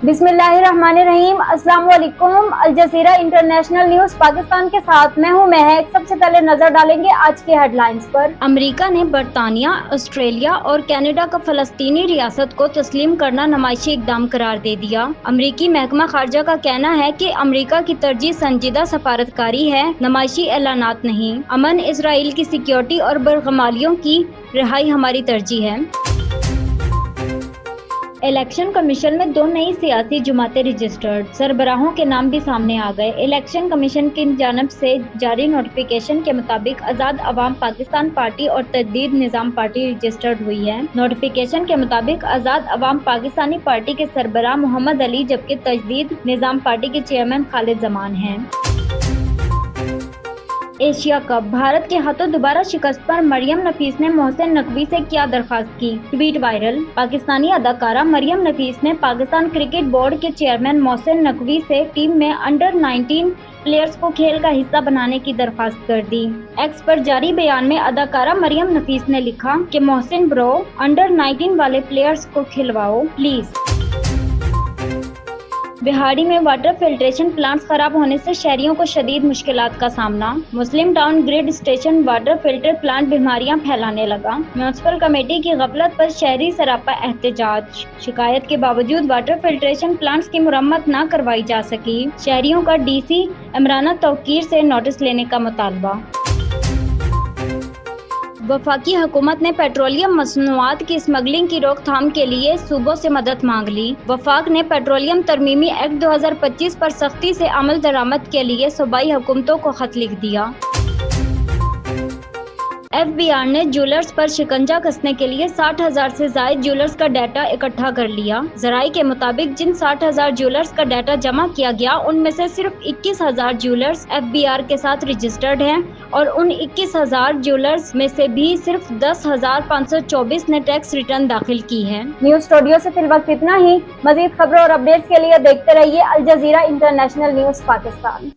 बिस्मिल्लाहिर्रहमानिर्रहीम। अस्सलाम वालेकुम। Al Jazeera international news Pakistan के साथ मैं हूं महक। सबसे पहले नजर डालेंगे आज की हेडलाइंस पर। अमेरिका ने बरतानिया, ऑस्ट्रेलिया और कनाडा का फलस्तीनी रियासत को तस्लीम करना नुमाइशी इक़दाम करार दे दिया। अमेरिकी महकमा खारजा का कहना है कि अमेरिका की तरजीह संजीदा सफारतकारी है, नुमाइशी ऐलानात नहीं। अमन, इसराइल की सिक्योरिटी और बरगमालियों की रिहाई हमारी तरजीह है। इलेक्शन कमीशन में 2 नई सियासी जमातें रजिस्टर्ड, सरबराहों के नाम भी सामने आ गए। इलेक्शन कमीशन की जानिब से जारी नोटिफिकेशन के मुताबिक आज़ाद अवाम पाकिस्तान पार्टी और तजदीद निज़ाम पार्टी रजिस्टर्ड हुई है। नोटिफिकेशन के मुताबिक आज़ाद अवाम पाकिस्तानी पार्टी के सरबराह मोहम्मद अली, जबकि तजदीद निज़ाम पार्टी के चेयरमैन खालिद जमान हैं। एशिया कप, भारत के हाथों दोबारा शिकस्त पर मरियम नफीस ने मोहसिन नकवी से किया दरखास्त की, ट्वीट वायरल। पाकिस्तानी अदाकारा मरियम नफीस ने पाकिस्तान क्रिकेट बोर्ड के चेयरमैन मोहसिन नकवी से टीम में अंडर 19 प्लेयर्स को खेल का हिस्सा बनाने की दरखास्त कर दी। एक्स पर जारी बयान में अदाकारा मरियम नफीस ने लिखा कि मोहसिन ब्रो, अंडर 19 वाले प्लेयर्स को खिलवाओ प्लीज। बिहाड़ी में वाटर फिल्ट्रेशन प्लांट्स खराब होने से शहरियों को शदीद मुश्किलात का सामना। Muslim Town grid station water filter plant बीमारियां फैलाने लगा। म्यूनिसिपल कमेटी की गफलत पर शहरी सरापा एहतजाज। शिकायत के बावजूद वाटर फिल्ट्रेशन प्लांट्स की मुरम्मत न करवाई जा सकी। शहरियों का डीसी इमरान तौकीर से नोटिस लेने का मुतालबा। वफाकी हुकूमत ने पेट्रोलियम मसनूआत की स्मगलिंग की रोकथाम के लिए सूबों से मदद मांग ली। वफाक ने पेट्रोलियम तरमीमी एक्ट 2025 पर सख्ती से अमल दरामद के लिए सूबाई हुकूमतों को खत लिख दिया। FBI ने ज्वेलर्स पर शिकंजा कसने के लिए 60,000 से जायद ज्वेलर्स का डाटा इकट्ठा कर लिया। जराये के मुताबिक जिन 60,000 ज्वेलर्स का डाटा जमा किया गया, उनमें से सिर्फ 21,000 ज्वेलर्स FBI के साथ रजिस्टर्ड हैं और उन 21,000 ज्वेलर्स में से भी सिर्फ 10,524 ने टैक्स रिटर्न दाखिल की है। न्यूज़ स्टूडियो से फिल वक्त इतना ही। मजीद खबरों और अपडेट्स के लिए देखते रहिए Al Jazeera international news Pakistan.